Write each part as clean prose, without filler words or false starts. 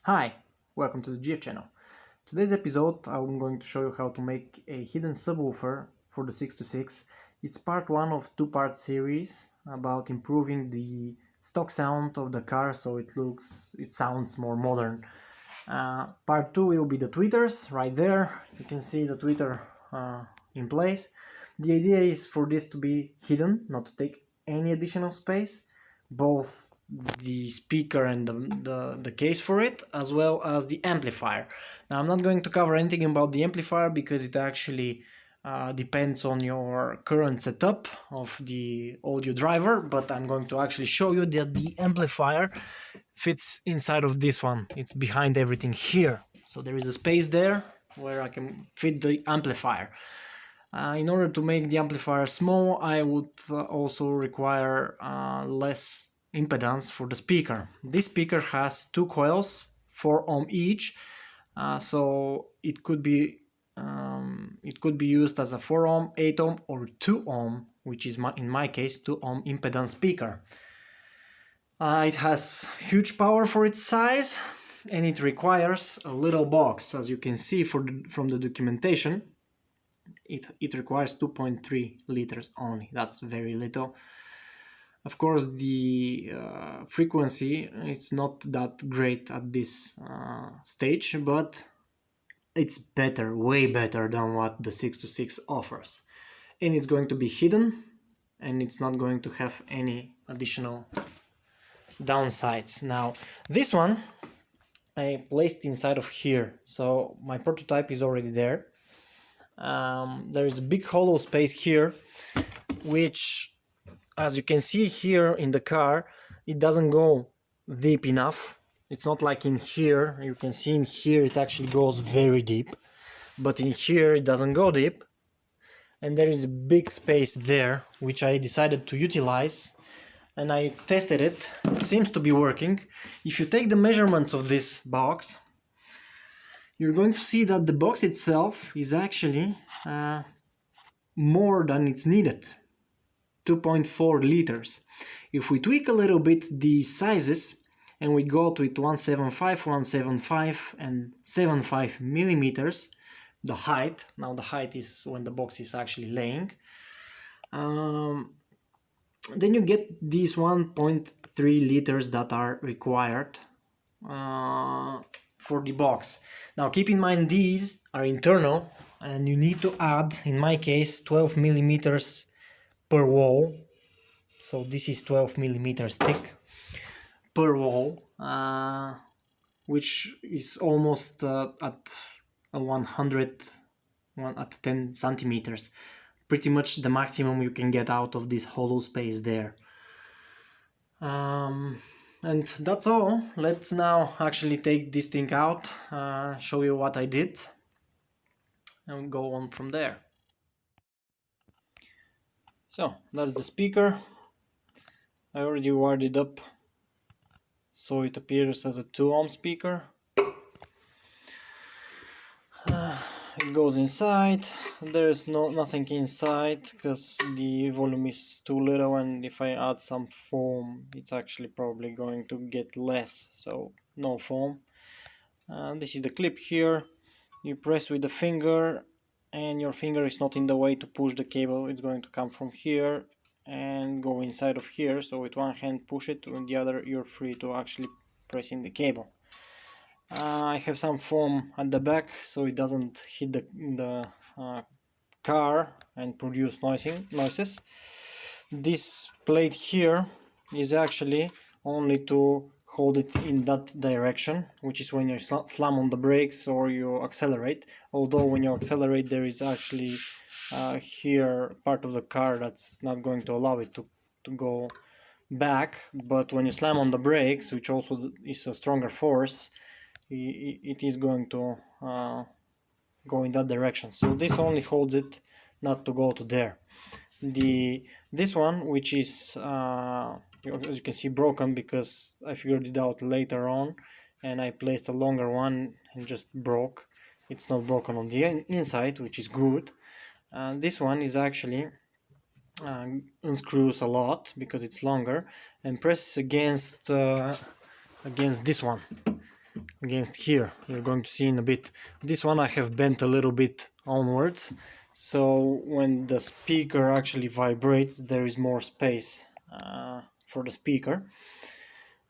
Hi, welcome to the GF channel. Today's episode I'm going to show you how to make a hidden subwoofer for the 626. It's part 1 of 2-part series about improving the stock sound of the car so it sounds more modern. Part 2 will be the tweeters right there. You can see the tweeter in place. The idea is for this to be hidden, not to take any additional space, both the speaker and the case for it, as well as the amplifier. Now I'm not going to cover anything about the amplifier because it actually depends on your current setup of the audio driver, but I'm going to actually show you that the amplifier fits inside of this one. It's behind everything here, so there is a space there where I can fit the amplifier. In order to make the amplifier small, I would also require less impedance for the speaker. This speaker has 2 coils, 4 ohm each, so it could be used as a 4 ohm, 8 ohm or 2 ohm, which is in my case 2 ohm impedance speaker. It has huge power for its size, and it requires a little box. As you can see from the documentation, it requires 2.3 liters only. That's very little. Of course, the frequency is not that great at this stage, but it's better, way better than what the 626 offers. And it's going to be hidden, and it's not going to have any additional downsides. Now, this one I placed inside of here, so my prototype is already there. There is a big hollow space here, which, as you can see here in the car, it doesn't go deep enough. It's not like in here. You can see in here it actually goes very deep, but in here it doesn't go deep, and there is a big space there which I decided to utilize, and I tested it. It seems to be working. If you take the measurements of this box, you're going to see that the box itself is actually more than it's needed, 2.4 liters. If we tweak a little bit the sizes and we go to it 175, 175 and 75 millimeters, the height, now the height is when the box is actually laying, then you get these 1.3 liters that are required for the box. Now keep in mind these are internal, and you need to add, in my case, 12 millimeters per wall. So this is 12 millimeters thick per wall, which is almost at 10 centimeters. Pretty much the maximum you can get out of this hollow space there. And that's all. Let's now actually take this thing out, show you what I did, and go on from there. So that's the speaker. I already wired it up so it appears as a 2 ohm speaker. It goes inside. There is nothing inside because the volume is too little, and if I add some foam it's actually probably going to get less, so no foam. This is the clip here. You press with the finger, and your finger is not in the way to push the cable. It's going to come from here and go inside of here, so with one hand push it, with the other you're free to actually press in the cable. I have some foam at the back so it doesn't hit the car and produce noises. This plate here is actually only to hold it in that direction, which is when you slam on the brakes or you accelerate. Although when you accelerate there is actually here part of the car that's not going to allow it to go back, but when you slam on the brakes, which also is a stronger force, it is going to go in that direction. So this only holds it not to go to there. This one, which is as you can see broken because I figured it out later on and I placed a longer one and just broke. It's not broken on the inside, which is good. This one is actually unscrews a lot because it's longer and presses against this one. against here. You're going to see in a bit. This one I have bent a little bit onwards, so when the speaker actually vibrates, there is more space for the speaker.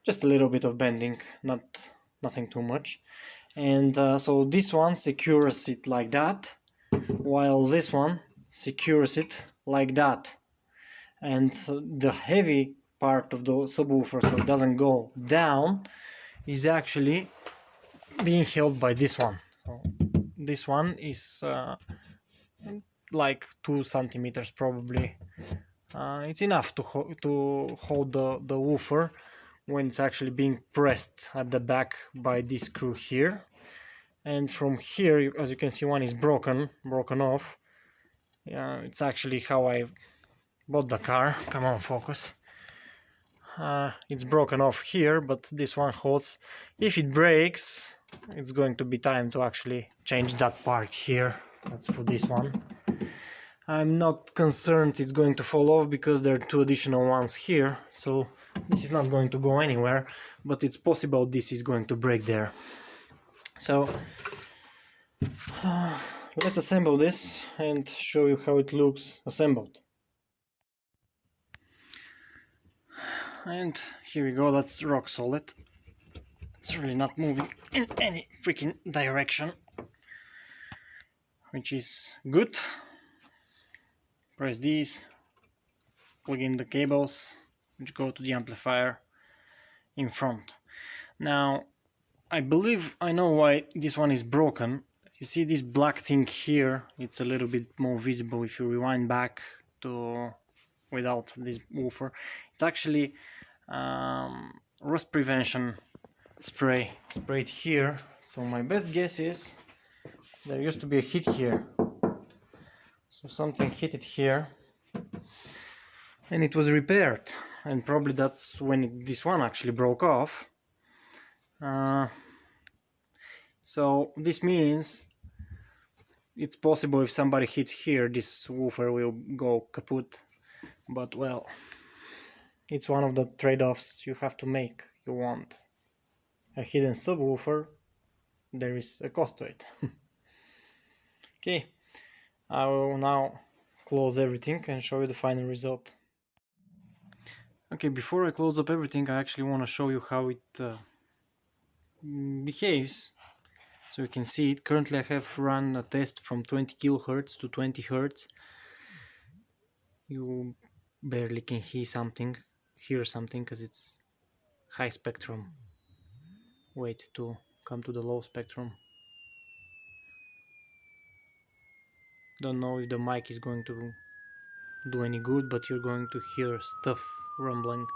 Just a little bit of bending, nothing too much. And so this one secures it like that, while this one secures it like that. And the heavy part of the subwoofer, so it doesn't go down, is actually being held by this one. So this one is like 2 centimeters probably. It's enough to hold the woofer when it's actually being pressed at the back by this screw here. And from here, as you can see, one is broken off. It's actually how I bought the car. Come on, focus. It's broken off here, but this one holds. If it breaks, it's going to be time to actually change that part here. That's for this one. I'm not concerned it's going to fall off because there are 2 additional ones here, so this is not going to go anywhere, but it's possible this is going to break there. So let's assemble this and show you how it looks assembled. And here we go, that's rock solid. It's really not moving in any freaking direction, which is good. Press these, plug in the cables which go to the amplifier in front. Now I believe I know why this one is broken. You see this black thing here, it's a little bit more visible if you rewind back to without this woofer. It's actually rust prevention spray sprayed here. So my best guess is there used to be a hit here. So something hit it here and it was repaired, and probably that's when this one actually broke off. So this means it's possible if somebody hits here, this woofer will go kaput. But well, it's one of the trade-offs you have to make. You want a hidden subwoofer, there is a cost to it. Okay, I will now close everything and show you the final result. Okay, before I close up everything, I actually want to show you how it behaves. So you can see it. Currently I have run a test from 20 kilohertz to 20 hertz. You barely can hear something because it's high spectrum. Wait to come to the low spectrum. Don't know if the mic is going to do any good, but you're going to hear stuff rumbling.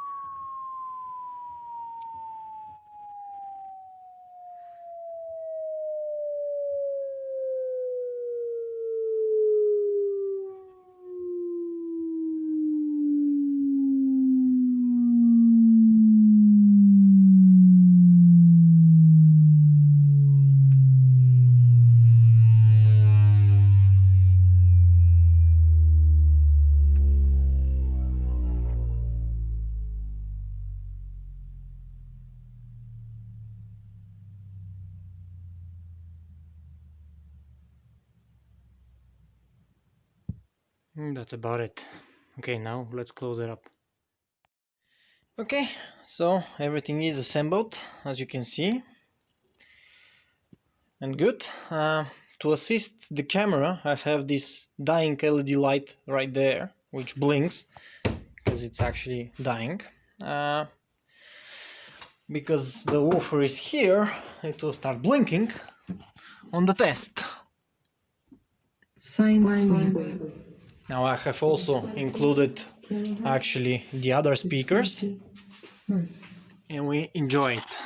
That's about it. Okay, now let's close it up. Okay, so everything is assembled, as you can see, and good. To assist the camera, I have this dying LED light right there, which blinks because it's actually dying. Because the woofer is here, it will start blinking on the test. Science Wave. Now I have also included actually the other speakers, and we enjoy it.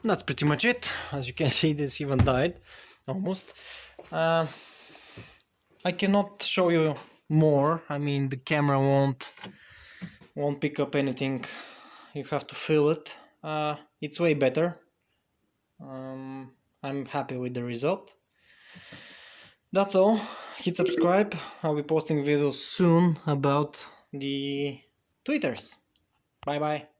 that's pretty much it. As you can see, this even died almost. I cannot show you more. I mean, the camera won't pick up anything. You have to feel it. It's way better. I'm happy with the result. That's all. Hit subscribe. I'll be posting videos soon about the tweeters. Bye bye.